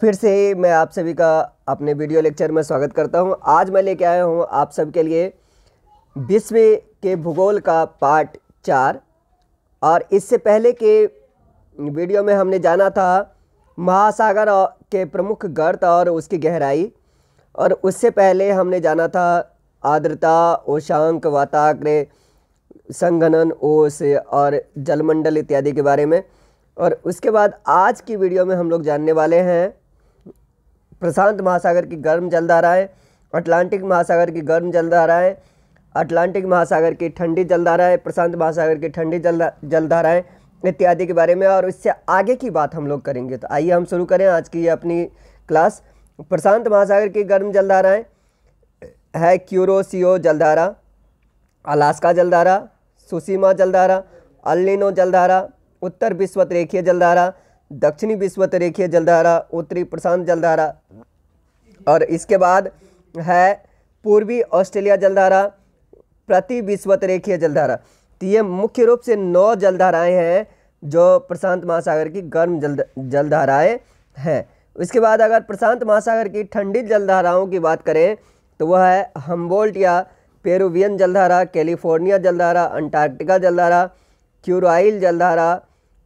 फिर से मैं आप सभी का अपने वीडियो लेक्चर में स्वागत करता हूं। आज मैं लेके आया हूं आप सबके लिए विश्व के भूगोल का पार्ट 4। और इससे पहले के वीडियो में हमने जाना था महासागर के प्रमुख गर्त और उसकी गहराई, और उससे पहले हमने जाना था आर्द्रता, उष्मांक, वाताग्र, संघनन, ओस और जलमंडल इत्यादि के बारे में। और उसके बाद आज की वीडियो में हम लोग जानने वाले हैं प्रशांत महासागर की गर्म जलधाराएं, अटलांटिक महासागर की गर्म जलधाराएं, अटलांटिक महासागर की ठंडी जलधाराएं, प्रशांत महासागर की ठंडी जलधाराएं इत्यादि के बारे में। और इससे आगे की बात हम लोग करेंगे। तो आइए हम शुरू करें आज की अपनी क्लास। प्रशांत महासागर की गर्म जलधाराएं है क्यूरोसियो जलधारा, अलास्का जलधारा, सुसीमा जलधारा, अल्निनो जलधारा, उत्तर विषुवत रेखीय जलधारा, दक्षिणी विषुवत रेखीय जलधारा, उत्तरी प्रशांत जलधारा, और इसके बाद है पूर्वी ऑस्ट्रेलिया जलधारा, प्रति विषुवत रेखीय जलधारा। तो ये मुख्य रूप से 9 जलधाराएं हैं जो प्रशांत महासागर की गर्म जलधाराएं हैं। उसके बाद अगर प्रशांत महासागर की ठंडी जलधाराओं की बात करें तो वह है हम्बोल्ट या पेरुवियन जलधारा, कैलिफोर्निया जलधारा, अंटार्कटिका जलधारा, क्यूराइल जलधारा,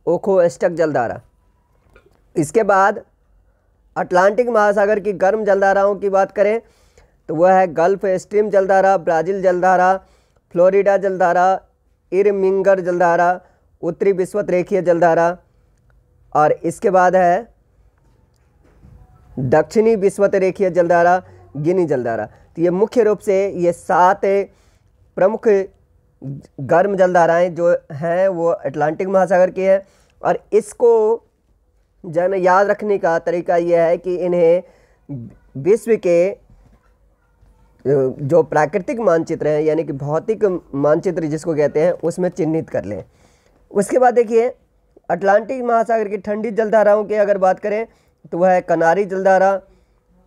ओखोस्टक जलधारा। इसके बाद अटलांटिक महासागर की गर्म जलधाराओं की बात करें तो वह है गल्फ स्ट्रीम जलधारा, ब्राज़ील जलधारा, फ्लोरिडा जलधारा, इरमिंगर जलधारा, उत्तरी विषुवत रेखीय जलधारा, और इसके बाद है दक्षिणी विषुवत रेखीय जलधारा, गिनी जलधारा। तो ये मुख्य रूप से ये 7 प्रमुख गर्म जलधाराएं जो हैं वो अटलांटिक महासागर की है। और इसको याद रखने का तरीका यह है कि इन्हें विश्व के जो प्राकृतिक मानचित्र हैं यानी कि भौतिक मानचित्र जिसको कहते हैं उसमें चिन्हित कर लें। उसके बाद देखिए अटलांटिक महासागर की ठंडी जलधाराओं की अगर बात करें तो वह है कनारी जलधारा,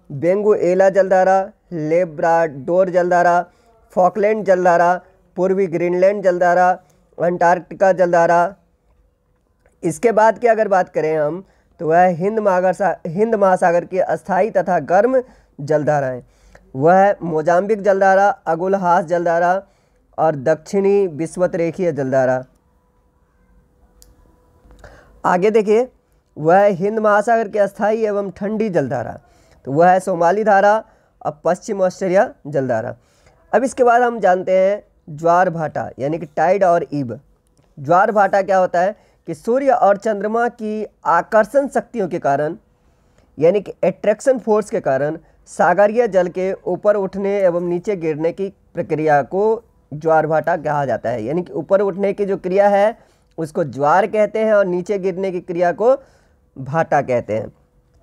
वेनेजुएला जलधारा, लेब्राडोर जलधारा, फॉकलैंड जलधारा, पूर्वी ग्रीनलैंड जलधारा, अंटार्कटिका जलधारा। इसके बाद की अगर बात करें हम तो वह हिंद महासागर की अस्थायी तथा गर्म जलधाराएं, वह है मोजाम्बिक जलधारा, अगुलहास जलधारा और दक्षिणी विषुवत रेखीय जलधारा। आगे देखिए वह है हिंद महासागर की अस्थायी एवं ठंडी जलधारा, तो वह है सोमाली धारा और पश्चिम ऑस्ट्रेलिया जलधारा। अब इसके बाद हम जानते हैं ज्वार भाटा यानी कि टाइड और ईब। ज्वार भाटा क्या होता है कि सूर्य और चंद्रमा की आकर्षण शक्तियों के कारण यानी कि एट्रैक्शन फोर्स के कारण सागरीय जल के ऊपर उठने एवं नीचे गिरने की प्रक्रिया को ज्वार भाटा कहा जाता है। यानी कि ऊपर उठने की जो क्रिया है उसको ज्वार कहते हैं और नीचे गिरने की क्रिया को भाटा कहते हैं।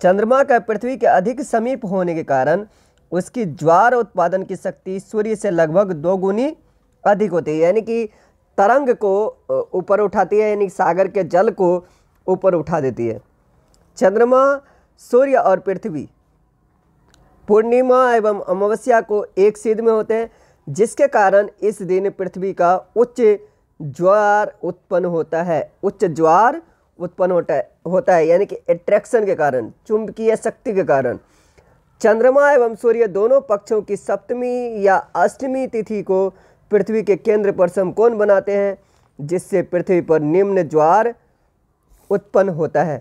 चंद्रमा का पृथ्वी के अधिक समीप होने के कारण उसकी ज्वार उत्पादन की शक्ति सूर्य से लगभग 2 गुनी अधिक होती है, यानी कि तरंग को ऊपर उठाती है, यानी सागर के जल को ऊपर उठा देती है। चंद्रमा, सूर्य और पृथ्वी पूर्णिमा एवं अमावस्या को एक सीध में होते हैं, जिसके कारण इस दिन पृथ्वी का उच्च ज्वार उत्पन्न होता है। उच्च ज्वार उत्पन्न होता है यानी कि एट्रैक्शन के कारण, चुंबकीय शक्ति के कारण। चंद्रमा एवं सूर्य दोनों पक्षों की सप्तमी या अष्टमी तिथि को पृथ्वी के केंद्र पर समकोण बनाते हैं, जिससे पृथ्वी पर निम्न ज्वार उत्पन्न होता है।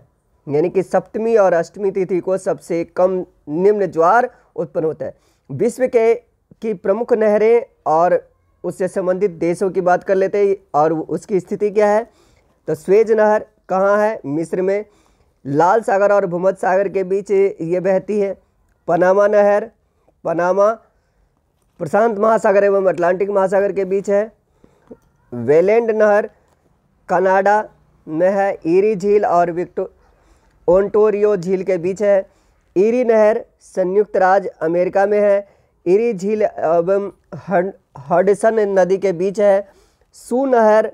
यानी कि सप्तमी और अष्टमी तिथि को सबसे कम निम्न ज्वार उत्पन्न होता है। विश्व की प्रमुख नहरें और उससे संबंधित देशों की बात कर लेते हैं और उसकी स्थिति क्या है। तो स्वेज नहर कहाँ है? मिस्र में। लाल सागर और भूमध्य सागर के बीच ये बहती है। पनामा नहर, पनामा प्रशांत महासागर एवं अटलांटिक महासागर के बीच है। वेलेंड नहर कनाडा में है। ईरी झील और ओंटारियो झील के बीच है। ईरी नहर संयुक्त राज्य अमेरिका में है। ईरी झील एवं हडसन नदी के बीच है। सू नहर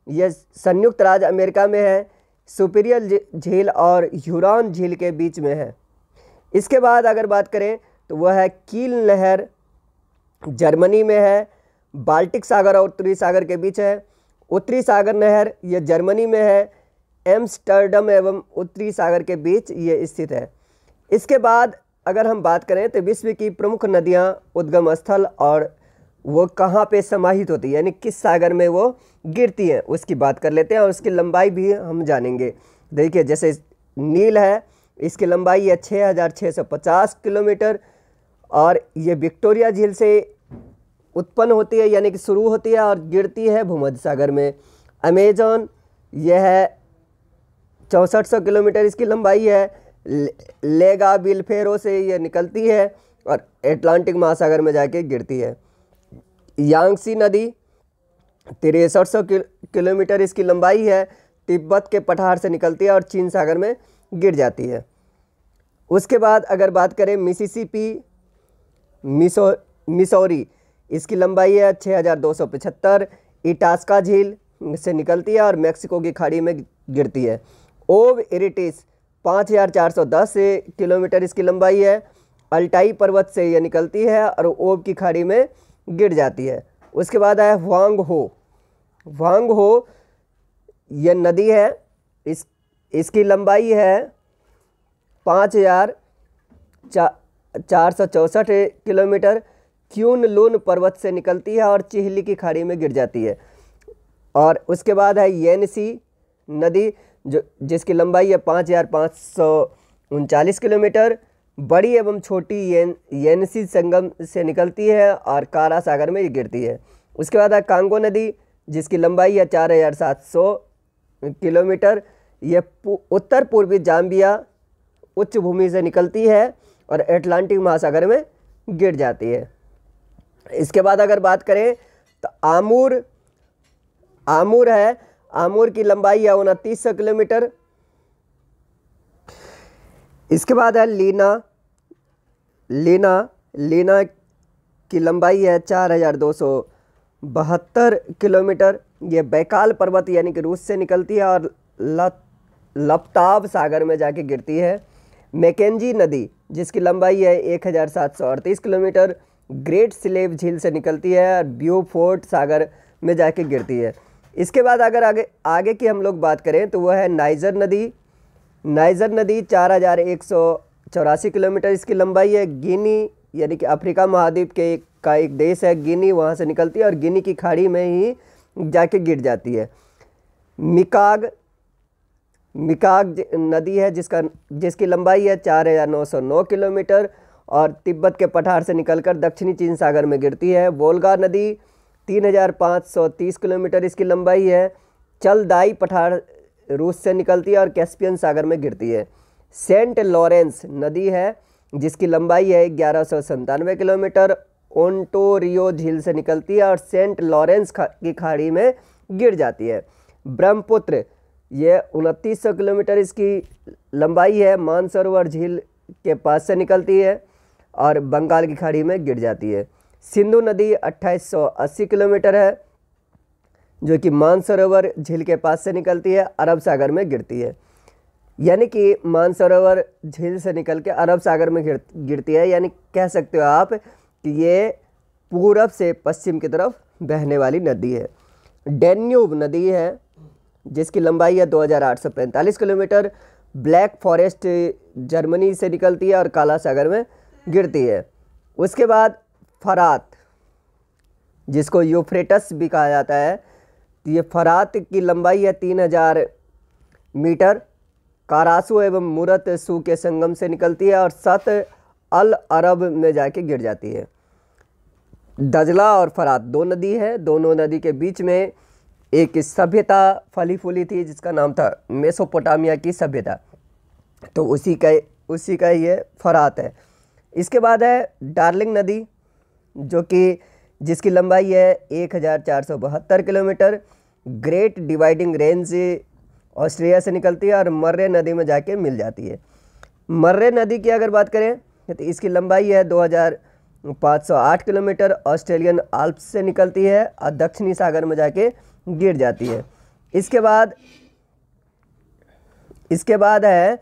यह संयुक्त राज्य अमेरिका में है। सुपीरियर झील और ह्यूरॉन झील के बीच में है। इसके बाद अगर बात करें तो वह है कील नहर, जर्मनी में है। बाल्टिक सागर और उत्तरी सागर के बीच है। उत्तरी सागर नहर यह जर्मनी में है। एम्स्टर्डम एवं उत्तरी सागर के बीच ये स्थित है। इसके बाद अगर हम बात करें तो विश्व की प्रमुख नदियां, उद्गम स्थल और वो कहाँ पे समाहित होती है, यानी किस सागर में वो गिरती हैं, उसकी बात कर लेते हैं और उसकी लंबाई भी हम जानेंगे। देखिए जैसे नील है, इसकी लंबाई है 6650 किलोमीटर और ये विक्टोरिया झील से उत्पन्न होती है, यानी कि शुरू होती है और गिरती है भूमध्य सागर में। अमेजन यह है 6400 किलोमीटर इसकी लंबाई है, लेगा बिलफेरो से ये निकलती है और अटलांटिक महासागर में जाके गिरती है। यांगसी नदी 6300 किलोमीटर इसकी लंबाई है, तिब्बत के पठार से निकलती है और चीन सागर में गिर जाती है। उसके बाद अगर बात करें मिसिसिपी मिसौरी, इसकी लंबाई है 6275, इटास्का झील से निकलती है और मेक्सिको की खाड़ी में गिरती है। ओब इरिटिस 5410 किलोमीटर इसकी लंबाई है, अल्टाई पर्वत से यह निकलती है और ओब की खाड़ी में गिर जाती है। उसके बाद है वांग हो यह नदी है, इसकी लंबाई है 5464 किलोमीटर, क्यून लून पर्वत से निकलती है और चिहली की खाड़ी में गिर जाती है। और उसके बाद है येनसी नदी जिसकी लंबाई है 5539 किलोमीटर, बड़ी एवं छोटी येनसी संगम से निकलती है और कारा सागर में गिरती है। उसके बाद है कांगो नदी जिसकी लंबाई है 4700 किलोमीटर, यह उत्तर पूर्वी जाम्बिया उच्च भूमि से निकलती है और अटलांटिक महासागर में गिर जाती है। इसके बाद अगर बात करें तो आमूर है, आमूर की लंबाई है 2900 किलोमीटर। इसके बाद है लीना की लंबाई है 4272 किलोमीटर, ये बैकाल पर्वत यानी कि रूस से निकलती है और लपताब सागर में जाके गिरती है। मैकेंजी नदी जिसकी लंबाई है 1738 किलोमीटर, ग्रेट स्लेव झील से निकलती है और ब्यूफोर्ट सागर में जाके गिरती है। इसके बाद अगर आगे की हम लोग बात करें तो वह है नाइजर नदी 4184 किलोमीटर इसकी लंबाई है। गिनी यानी कि अफ्रीका महाद्वीप का एक देश है गिनी, वहाँ से निकलती है और गिनी की खाड़ी में ही जाके गिर जाती है। मिकाग नदी है जिसकी लंबाई है 4909 किलोमीटर और तिब्बत के पठार से निकलकर दक्षिणी चीन सागर में गिरती है। वोल्गा नदी 3530 किलोमीटर इसकी लंबाई है, चलदाई पठार रूस से निकलती है और कैस्पियन सागर में गिरती है। सेंट लॉरेंस नदी है जिसकी लंबाई है 1197 किलोमीटर, ओंटोरियो झील से निकलती है और सेंट लॉरेंस की खाड़ी में गिर जाती है। ब्रह्मपुत्र ये 2900 किलोमीटर इसकी लंबाई है, मानसरोवर झील के पास से निकलती है और बंगाल की खाड़ी में गिर जाती है। सिंधु नदी 2880 किलोमीटर है जो कि मानसरोवर झील के पास से निकलती है, अरब सागर में गिरती है। यानी कि मानसरोवर झील से निकल के अरब सागर में गिरती है, यानी कह सकते हो आप कि ये पूरब से पश्चिम की तरफ बहने वाली नदी है। डैन्यूब नदी है जिसकी लंबाई है 2845 किलोमीटर, ब्लैक फॉरेस्ट जर्मनी से निकलती है और काला सागर में गिरती है। उसके बाद फरात जिसको यूफ्रेटस भी कहा जाता है, ये फरात की लंबाई है 3000 मीटर, कारासू एवं मुरत सू के संगम से निकलती है और सत अल अरब में जाके गिर जाती है। दजला और फरात दो नदी है, दोनों नदी के बीच में एक सभ्यता फली फूली थी जिसका नाम था मेसोपोटामिया की सभ्यता, तो उसी का ये फरात है। इसके बाद है डार्लिंग नदी जिसकी लंबाई है 1472 kilometre, great dividing range Australia से निकलती है और मर्रे नदी में जाके मिल जाती है। मर्रे नदी की अगर बात करें तो इसकी लंबाई है 2508 किलोमीटर, ऑस्ट्रेलियन आल्प्स से निकलती है और दक्षिणी सागर में जाके गिर जाती है। इसके बाद है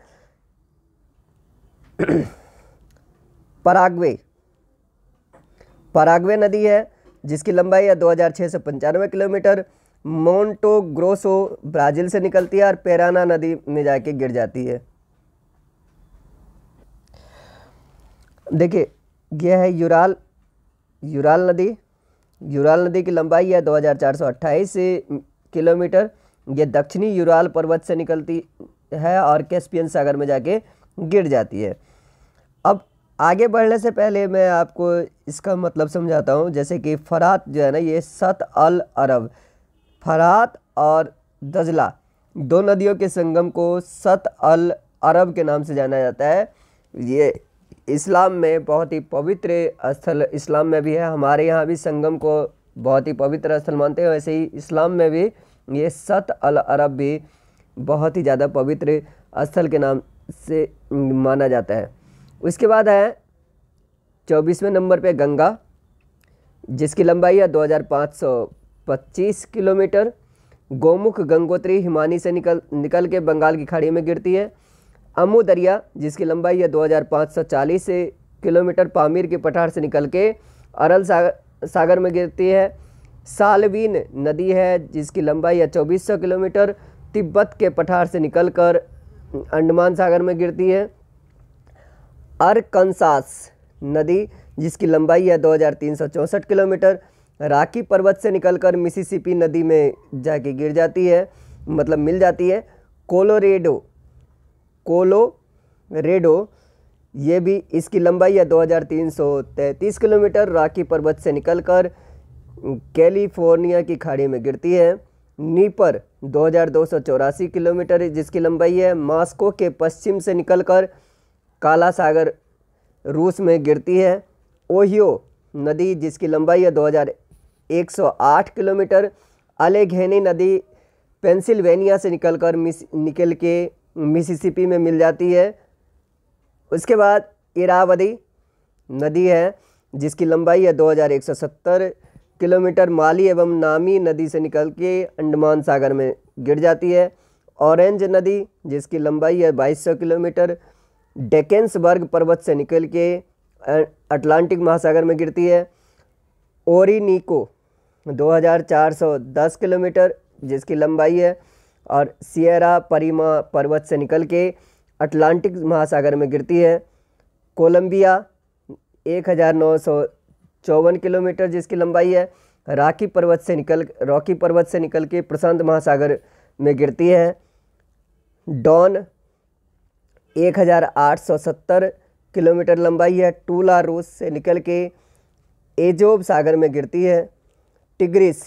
पराग्वे नदी है जिसकी लंबाई है 2695 किलोमीटर, मोंटो ग्रोसो ब्राज़ील से निकलती है और पेराना नदी में जाके गिर जाती है। देखिए यह है यूराल यूराल नदी। यूराल नदी की लंबाई है 2428 किलोमीटर। ये दक्षिणी यूराल पर्वत से निकलती है और कैस्पियन सागर में जाके गिर जाती है। अब आगे बढ़ने से पहले मैं आपको इसका मतलब समझाता हूँ। जैसे कि फरात जो है ना, ये सत अल अरब, फरात और दजला दो नदियों के संगम को सत अल अरब के नाम से जाना जाता है। ये इस्लाम में बहुत ही पवित्र स्थल इस्लाम में भी है। हमारे यहाँ भी संगम को बहुत ही पवित्र स्थल मानते हैं, वैसे ही इस्लाम में भी ये सत अल अरब भी बहुत ही ज़्यादा पवित्र स्थल के नाम से माना जाता है। उसके बाद है 24वें नंबर पे गंगा, जिसकी लंबाई है 2525 किलोमीटर। गोमुख गंगोत्री हिमानी से निकल के बंगाल की खाड़ी में गिरती है। अमू दरिया, जिसकी लंबाई है 2540 किलोमीटर, पामीर के पठार से निकल के अरल सागर में गिरती है। सालवीन नदी है, जिसकी लंबाई है 2400 किलोमीटर, तिब्बत के पठार से निकलकर अंडमान सागर में गिरती है। अरकनसास नदी, जिसकी लंबाई है 2364 किलोमीटर, राकी पर्वत से निकलकर मिसिसिपी नदी में जाके गिर जाती है, मतलब मिल जाती है। कोलोरेडो ये भी, इसकी लंबाई है 2333 किलोमीटर, राकी पर्वत से निकलकर कैलिफोर्निया की खाड़ी में गिरती है। नीपर 2284 किलोमीटर, जिसकी लंबाई है, मॉस्को के पश्चिम से निकलकर काला सागर रूस में गिरती है। ओहियो नदी, जिसकी लंबाई है 2108 किलोमीटर, अलेघेनी नदी पेंसिल्वेनिया से निकल के मिसिसिपी में मिल जाती है। उसके बाद इरावदी नदी है, जिसकी लंबाई है 2170 किलोमीटर, माली एवं नामी नदी से निकल के अंडमान सागर में गिर जाती है। ऑरेंज नदी, जिसकी लंबाई है 2200 किलोमीटर, डेकेंसबर्ग पर्वत से निकल के अटलांटिक महासागर में गिरती है। ओरिनिको 2410 किलोमीटर, जिसकी लंबाई है, और सियरा परीमा पर्वत से निकल के अटलांटिक महासागर में गिरती है। कोलंबिया 1954 किलोमीटर, जिसकी लंबाई है, रॉकी पर्वत से निकल के प्रशांत महासागर में गिरती है। डॉन 1870 किलोमीटर लंबाई है, टूला रूस से निकल के एजोब सागर में गिरती है। टिग्रिस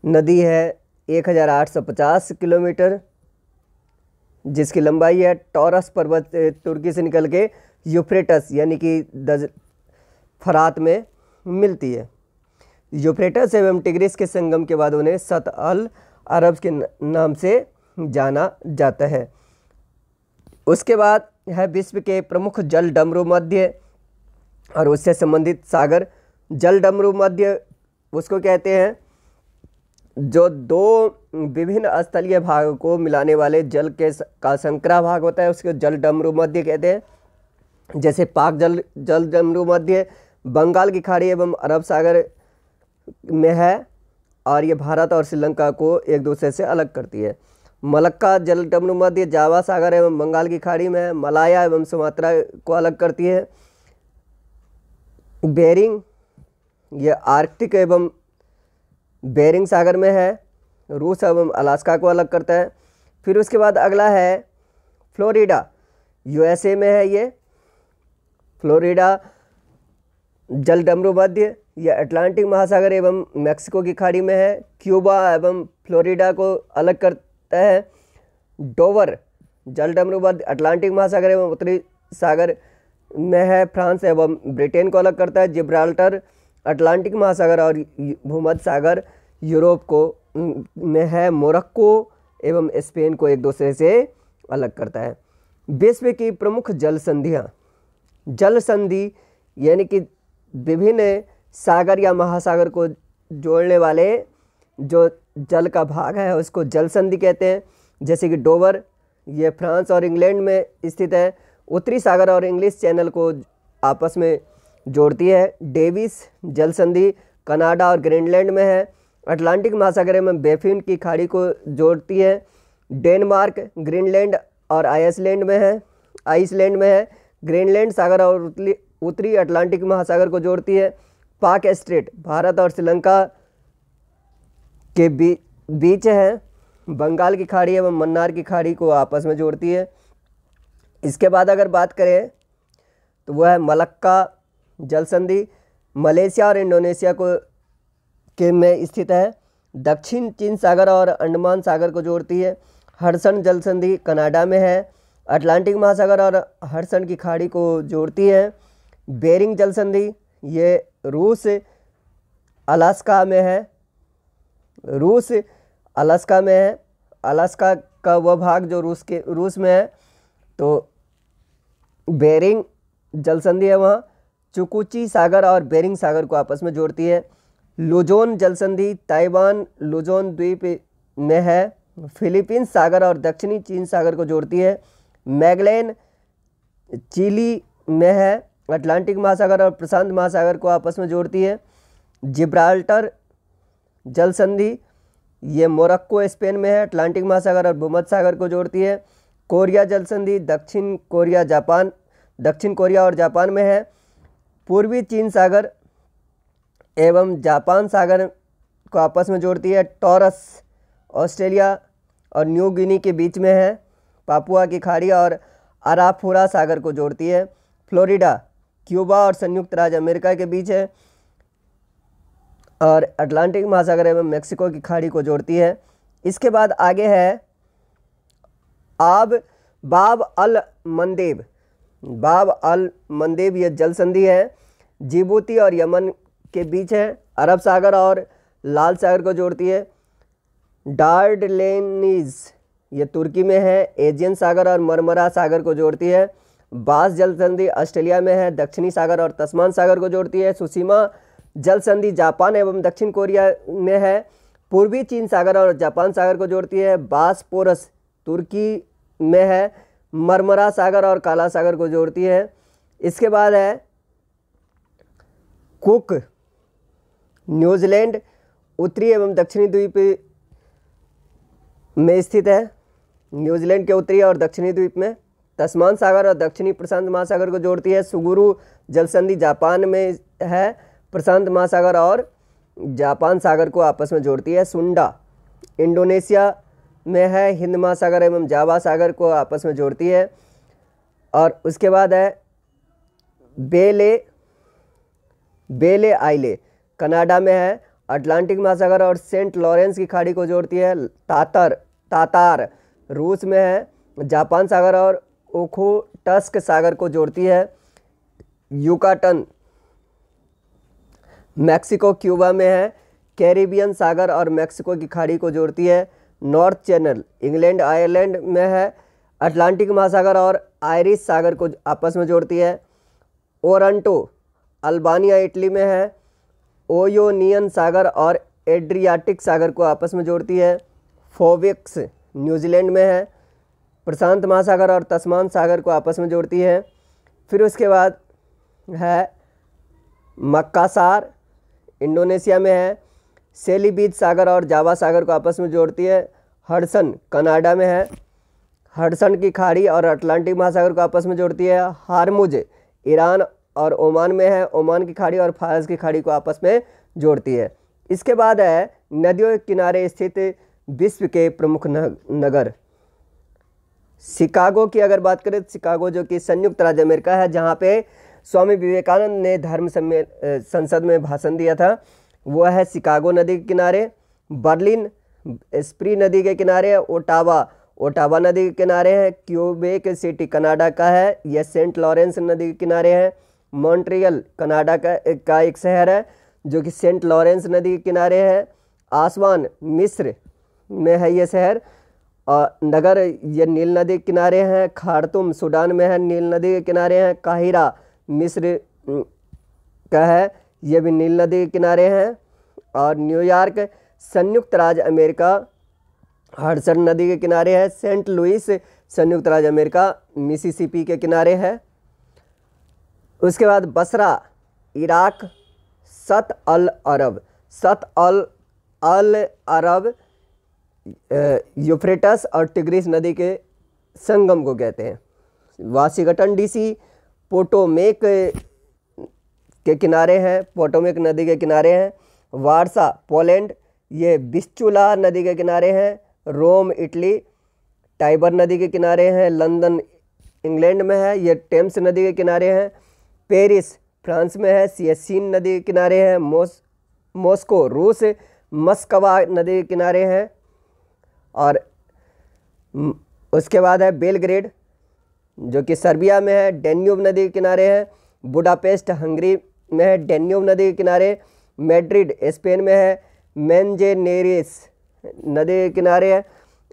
नदी है 1850 किलोमीटर, जिसकी लंबाई है, टॉरस पर्वत तुर्की से निकल के यूफ्रेटस यानी कि फरात में मिलती है। यूफ्रेटस एवं टिग्रिस के संगम के बाद उन्हें सत अल अरब के नाम से जाना जाता है। उसके बाद है विश्व के प्रमुख जल डमरू मध्य और उससे संबंधित सागर। जल डमरू मध्य उसको कहते हैं जो दो विभिन्न स्थलीय भाग को मिलाने वाले जल का संकरा भाग होता है, उसको जल डमरू मध्य कहते हैं। जैसे पाक जल डमरू मध्य बंगाल की खाड़ी एवं अरब सागर में है और ये भारत और श्रीलंका को एक दूसरे से अलग करती है। मलक्का जल डमरू मध्य जावा सागर एवं बंगाल की खाड़ी में है, मलाया एवं सुमात्रा को अलग करती है। बेरिंग ये आर्कटिक एवं बेरिंग सागर में है, रूस एवं अलास्का को अलग करता है। फिर उसके बाद अगला है फ्लोरिडा, यूएसए में है ये। फ्लोरिडा जल डमरू मध्य यह अटलांटिक महासागर एवं मैक्सिको की खाड़ी में है। क्यूबा एवं फ्लोरिडा को अलग करता है। डोवर जल डमरू मध्य अटलांटिक महासागर एवं उत्तरी सागर में है, फ्रांस एवं ब्रिटेन को अलग करता है। जिब्राल्टर अटलांटिक महासागर और भूमध्य सागर यूरोप को में है। मोरक्को एवं स्पेन को एक दूसरे से अलग करता है। विश्व की प्रमुख जल संधियाँ, जल संधि यानी कि विभिन्न सागर या महासागर को जोड़ने वाले जो जल का भाग है उसको जल संधि कहते हैं। जैसे कि डोवर ये फ्रांस और इंग्लैंड में स्थित है, उत्तरी सागर और इंग्लिश चैनल को आपस में जोड़ती है। डेविस जल संधि कनाडा और ग्रीनलैंड में है, अटलांटिक महासागर में बेफिन की खाड़ी को जोड़ती है। डेनमार्क ग्रीनलैंड और आइसलैंड में है। ग्रीनलैंड सागर और उत्तरी अटलांटिक महासागर को जोड़ती है। पाक स्ट्रेट भारत और श्रीलंका के बीच है। बंगाल की खाड़ी एवं मन्नार की खाड़ी को आपस में जोड़ती है। इसके बाद अगर बात करें तो वह है मलक्का जल संधि, मलेशिया और इंडोनेशिया को के में स्थित है। दक्षिण चीन सागर और अंडमान सागर को जोड़ती है। हडसन जल संधि कनाडा में है। अटलांटिक महासागर और हडसन की खाड़ी को जोड़ती है। बेरिंग जल संधि ये रूस अलास्का में है। अलास्का में है। अलास्का का वह भाग जो रूस में है, तो बेरिंग जल संधि है वहाँ। चुकुची सागर और बेरिंग सागर को आपस में जोड़ती है। लुजोन जल संधि ताइवान लुजोन द्वीप में है। फिलीपींस सागर और दक्षिणी चीन सागर को जोड़ती है। मैगलेन चिली में है। अटलांटिक महासागर और प्रशांत महासागर को आपस में जोड़ती है। जिब्राल्टर जल संधि ये मोरक्को स्पेन में है। अटलांटिक महासागर और भूमध्य सागर को जोड़ती है। कोरिया जल संधि दक्षिण कोरिया और जापान में है। पूर्वी चीन सागर एवं जापान सागर को आपस में जोड़ती है। टॉरस ऑस्ट्रेलिया और न्यू गिनी के बीच में है। पापुआ की खाड़ी और अराफुरा सागर को जोड़ती है। फ्लोरिडा क्यूबा और संयुक्त राज्य अमेरिका के बीच है और अटलांटिक महासागर एवं मेक्सिको की खाड़ी को जोड़ती है। इसके बाद आगे है बाब अल मंदेब ये जल संधि है। जिबूती और यमन के बीच है। अरब सागर और लाल सागर को जोड़ती है। डार्डलेनीज ये तुर्की में है। एजियन सागर और मरमरा सागर को जोड़ती है। बास जल संधि ऑस्ट्रेलिया में है। दक्षिणी सागर और तस्मान सागर को जोड़ती है। सुसीमा जल संधि जापान एवं दक्षिण कोरिया में है। पूर्वी चीन सागर और जापान सागर को जोड़ती है। बासपोरस तुर्की में है। मरमरा सागर और काला सागर को जोड़ती है। इसके बाद है कुक न्यूजीलैंड उत्तरी एवं दक्षिणी द्वीप में स्थित है। न्यूजीलैंड के उत्तरी और दक्षिणी द्वीप में तस्मान सागर और दक्षिणी प्रशांत महासागर को जोड़ती है। सुगुरु जल संधि जापान में है। प्रशांत महासागर और जापान सागर को आपस में जोड़ती है। सुंडा इंडोनेशिया में है। हिंद महासागर एवं जावा सागर को आपस में जोड़ती है। और उसके बाद है बेले आइले कनाडा में है। अटलांटिक महासागर और सेंट लॉरेंस की खाड़ी को जोड़ती है। तातार रूस में है। जापान सागर और ओखोटस्क सागर को जोड़ती है। युकाटन मैक्सिको क्यूबा में है। कैरिबियन सागर और मैक्सिको की खाड़ी को जोड़ती है। नॉर्थ चैनल इंग्लैंड आयरलैंड में है। अटलांटिक महासागर और आयरिश सागर को आपस में जोड़ती है। ओरंटो अल्बानिया इटली में है। ओयोनियन सागर और एड्रियाटिक सागर को आपस में जोड़ती है। फोविक्स न्यूजीलैंड में है। प्रशांत महासागर और तस्मान सागर को आपस में जोड़ती है। फिर उसके बाद है मक्कासार इंडोनेशिया में है। सेलीबीज सागर और जावा सागर को आपस में जोड़ती है। हडसन कनाडा में है। हडसन की खाड़ी और अटलांटिक महासागर को आपस में जोड़ती है। हारमुज ईरान और ओमान में है। ओमान की खाड़ी और फारस की खाड़ी को आपस में जोड़ती है। इसके बाद है नदियों के किनारे स्थित विश्व के प्रमुख नगर। शिकागो की अगर बात करें तो शिकागो जो कि संयुक्त राज्य अमेरिका है, जहाँ पे स्वामी विवेकानंद ने धर्म संसद में भाषण दिया था, वह है शिकागो नदी के किनारे। बर्लिन स्प्री नदी के किनारे है। ओटावा नदी के किनारे है। क्यूबेक सिटी कनाडा का है, यह सेंट लॉरेंस नदी के किनारे है। मॉन्ट्रियल कनाडा का एक शहर है जो कि सेंट लॉरेंस नदी के किनारे है। आसवान मिस्र में है ये शहर और नगर, ये नील नदी के किनारे हैं। खार्तूम सूडान में है, नील नदी के किनारे हैं। काहिरा मिस्र का है, ये भी नील नदी के किनारे हैं। और न्यूयॉर्क संयुक्त राज्य अमेरिका हडसन नदी के किनारे है। सेंट लुइस संयुक्त राज्य अमेरिका मिसिसिपी के किनारे है। उसके बाद बसरा इराक सत अल अरब यूफ्रेटस और टिग्रिस नदी के संगम को कहते हैं। वाशिंगटन डीसी पोटोमेक के किनारे हैं, पोटोमेक नदी के किनारे हैं। वारसा पोलैंड, ये विस्चुला नदी के किनारे हैं। रोम इटली, टाइबर नदी के किनारे हैं। लंदन इंग्लैंड में है, ये टेम्स नदी के किनारे हैं। पेरिस फ्रांस में है, सियाचीन नदी के किनारे हैं। मॉस्को रूस, मस्कवा नदी के किनारे हैं। और उसके बाद है बेलग्रेड जो कि सर्बिया में है, डेन्यूब नदी के किनारे है। बुडापेस्ट हंगरी में है, डेन्यूब नदी के किनारे। मैड्रिड स्पेन में है, मेंजेनेरेस नदी के किनारे है।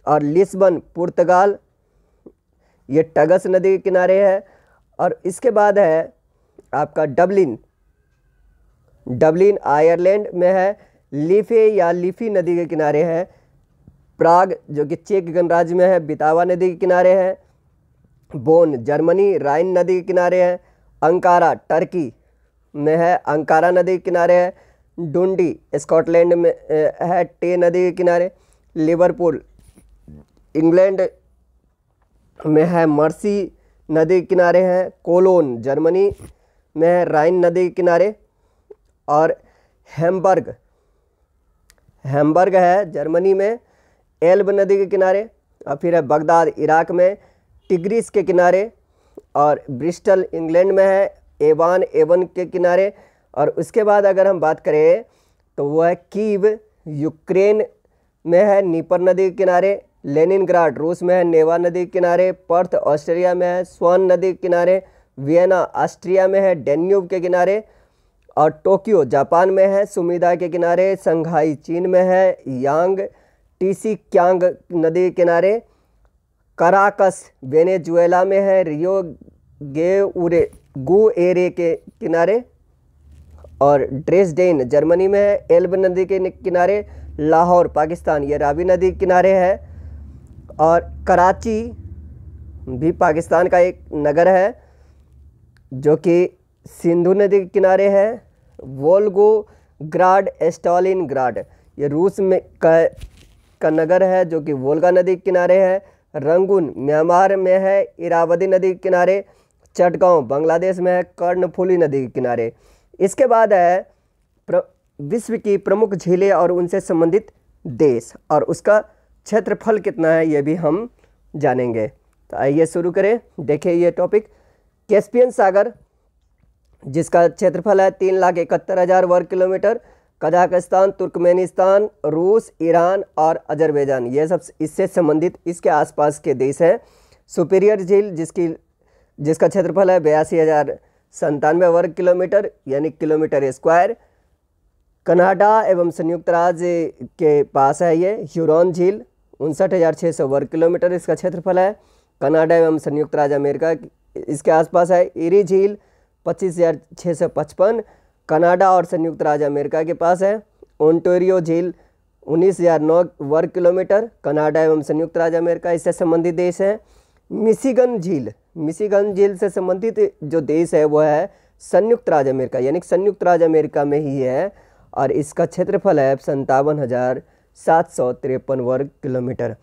और लिस्बन पुर्तगाल, ये टगस नदी के किनारे है। और इसके बाद है आपका डबलिन आयरलैंड में है, लीफे या लीफी नदी के किनारे है। प्राग जो कि चेक गणराज्य में है, बितावा नदी के किनारे है। बोन जर्मनी, राइन नदी के किनारे है। अंकारा टर्की में है, अंकारा नदी के किनारे है। डुंडी स्कॉटलैंड में है, टे नदी के किनारे। लिवरपूल इंग्लैंड में है, मर्सी नदी के किनारे है। कोलोन जर्मनी में है, राइन नदी के किनारे। और हैम्बर्ग है जर्मनी में, एल्ब नदी के किनारे। और फिर है बगदाद इराक में, टिग्रिस के किनारे। और ब्रिस्टल इंग्लैंड में है, एवन के किनारे। और उसके बाद अगर हम बात करें तो वो है कीव यूक्रेन में है, नीपर नदी के किनारे। लेनिनग्राड रूस में है, नेवा नदी के किनारे। पर्थ ऑस्ट्रेलिया में है, स्वान नदी के किनारे। वियना ऑस्ट्रिया में है, डेन्यूब के किनारे। और टोक्यो जापान में है, सुमिदा के किनारे। संघाई चीन में है, यांग टीसी क्यांग नदी के किनारे। कराकस वेनेजुएला में है, रियो गुएरे के किनारे। और ड्रेसडेन जर्मनी में है, एल्ब नदी के किनारे। लाहौर पाकिस्तान, ये रावी नदी के किनारे है। और कराची भी पाकिस्तान का एक नगर है जो कि सिंधु नदी के किनारे है। वोल्गोग्राड स्टालिनग्राड, ये रूस में का नगर है जो कि वोल्गा नदी के किनारे है। रंगून म्यांमार में है, इरावदी नदी के किनारे। चटगांव बांग्लादेश में है, कर्णफुली नदी के किनारे। इसके बाद है विश्व की प्रमुख झीलें और उनसे संबंधित देश, और उसका क्षेत्रफल कितना है ये भी हम जानेंगे। तो आइए शुरू करें। देखिए ये टॉपिक, कैस्पियन सागर जिसका क्षेत्रफल है 3,71,000 वर्ग किलोमीटर। कजाकिस्तान, तुर्कमेनिस्तान, रूस, ईरान और अजरबैजान, ये सब इससे संबंधित इसके आसपास के देश हैं। सुपीरियर झील जिसका क्षेत्रफल है 82,097 वर्ग किलोमीटर यानी किलोमीटर स्क्वायर। कनाडा एवं संयुक्त राज्य के पास है ये ह्यूरॉन झील, 59,600 वर्ग किलोमीटर इसका क्षेत्रफल है। कनाडा एवं संयुक्त राज्य अमेरिका इसके आसपास है। इरी झील 25,655 कनाडा और संयुक्त राज्य अमेरिका के पास है। ओंटारियो झील 19,009 वर्ग किलोमीटर, कनाडा एवं संयुक्त राज्य अमेरिका इससे संबंधित देश है। मिशिगन झील से संबंधित जो देश है वो है संयुक्त राज्य अमेरिका, यानी संयुक्त राज्य अमेरिका में ही है। और इसका क्षेत्रफल है 57,753 वर्ग किलोमीटर।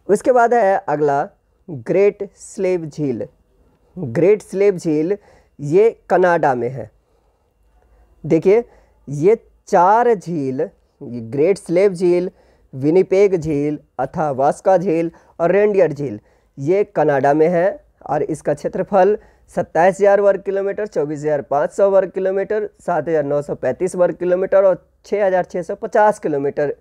उसके बाद है अगला ग्रेट स्लेव झील। ग्रेट स्लेव झील ये कनाडा में है। देखिए ये 4 झील, ग्रेट स्लेव झील, विनिपेग झील, अथावास्का झील और रेंडियर झील, ये कनाडा में है। और इसका क्षेत्रफल 27,000 वर्ग किलोमीटर, 24,500 वर्ग किलोमीटर, 7,935 वर्ग किलोमीटर और 6,650 किलोमीटर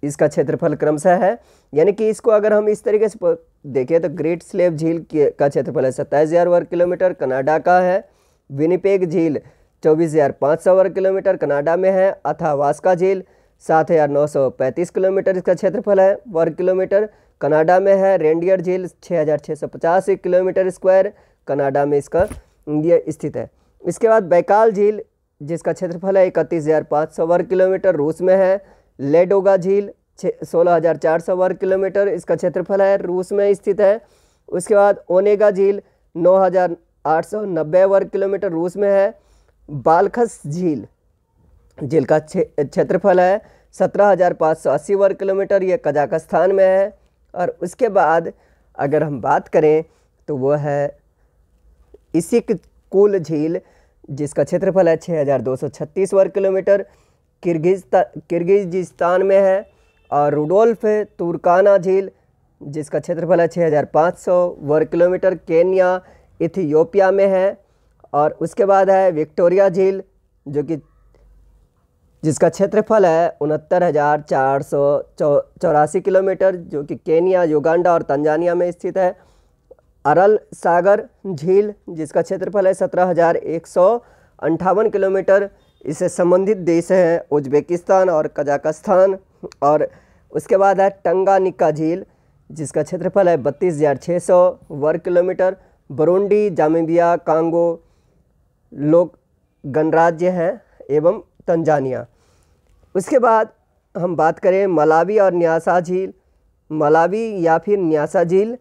इसका क्षेत्रफल क्रमशः है। यानी कि इसको अगर हम इस तरीके से देखें तो ग्रेट स्लेव झील का क्षेत्रफल है 27,000 वर्ग किलोमीटर, कनाडा का है। विनिपेग झील 24,500 वर्ग किलोमीटर कनाडा में है। अथावास्का झील 7,935 किलोमीटर इसका क्षेत्रफल है वर्ग किलोमीटर, कनाडा में है। रेंडियर झील 6,650 किलोमीटर स्क्वायर कनाडा में इसका ये स्थित है। इसके बाद बैकाल झील जिसका क्षेत्रफल है 31,500 वर्ग किलोमीटर रूस में है। लेडोगा झील 16,400 वर्ग किलोमीटर इसका क्षेत्रफल है, रूस में स्थित है। उसके बाद ओनेगा झील 9,890 वर्ग किलोमीटर रूस में है। बालखस झील का क्षेत्रफल है 17,580 वर्ग किलोमीटर, ये कजाकिस्तान में है। और उसके बाद अगर हम बात करें तो वो है इसिक-कुल झील जिसका क्षेत्रफल है 6236 वर्ग किलोमीटर, किर्गिज़स्तान में है। और रुडोल्फ तुर्काना झील जिसका क्षेत्रफल है 6500 वर्ग किलोमीटर, केन्या इथियोपिया में है। और उसके बाद है विक्टोरिया झील जिसका क्षेत्रफल है 69,484 किलोमीटर, जो कि केन्या, युगांडा और तंजानिया में स्थित है। अरल सागर झील जिसका क्षेत्रफल है 17,158 किलोमीटर, इससे संबंधित देश हैं उज्बेकिस्तान और कजाकिस्तान। और उसके बाद है टंगानिका झील जिसका क्षेत्रफल है 32,600 वर्ग किलोमीटर, बुरुंडी, जाम्बिया, कांगो लोक गणराज्य है एवं तंजानिया। उसके बाद हम बात करें मलावी और न्यासा झील। मलावी या फिर न्यासा झील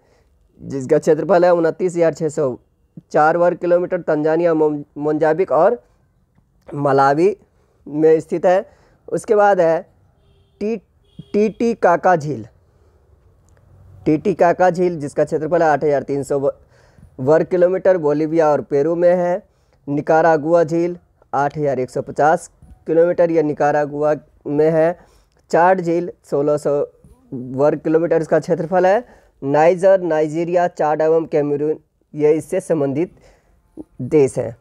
जिसका क्षेत्रफल है 29,604 वर्ग किलोमीटर, तंजानिया, मोजाम्बिक और मलावी में स्थित है। उसके बाद है टीटीकाका झील। टीटीकाका झील जिसका क्षेत्रफल है 8,300 वर्ग किलोमीटर, बोलीविया और पेरू में है। निकारागुआ झील 8,150 किलोमीटर, यह निकारागुआ में है। चाड झील 1600 वर्ग किलोमीटर इसका क्षेत्रफल है। नाइजर, नाइजीरिया, चाड एवं कैमरून ये इससे संबंधित देश हैं।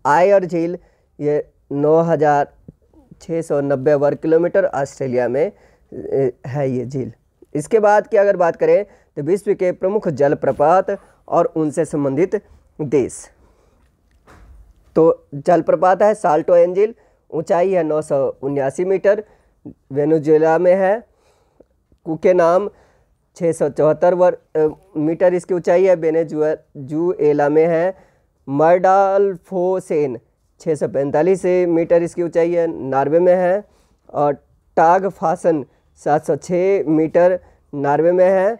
आयर झील ये 9,690 वर्ग किलोमीटर ऑस्ट्रेलिया में है ये झील। इसके बाद की अगर बात करें तो विश्व के प्रमुख जलप्रपात और उनसे संबंधित देश, तो जलप्रपात है साल्टो एंजिल, ऊंचाई है 979 मीटर, वेनेजुएला में है। कुकेनाम 674 मीटर इसकी ऊंचाई है, वेनेजुएला में है। मर्डाल्फोसेन 645 मीटर इसकी ऊंचाई है, नॉर्वे में है। और टाग फासन 706 मीटर नॉर्वे में है।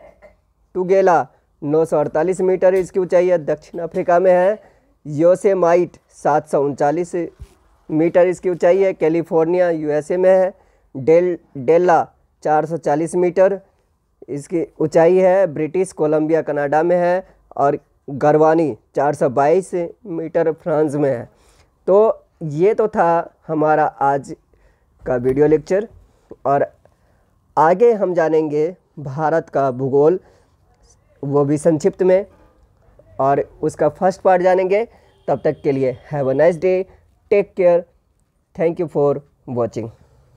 टुगेला 948 मीटर इसकी ऊंचाई है, दक्षिण अफ्रीका में है। योसेमाइट 739 मीटर इसकी ऊंचाई है, कैलिफोर्निया यूएसए में है। डेल्ला 440 मीटर इसकी ऊंचाई है, ब्रिटिश कोलंबिया कनाडा में है। और गरवानी 422 मीटर फ्रांस में है। तो ये तो था हमारा आज का वीडियो लेक्चर, और आगे हम जानेंगे भारत का भूगोल, वो भी संक्षिप्त में, और उसका फर्स्ट पार्ट जानेंगे। तब तक के लिए have a nice day, take care, thank you for watching.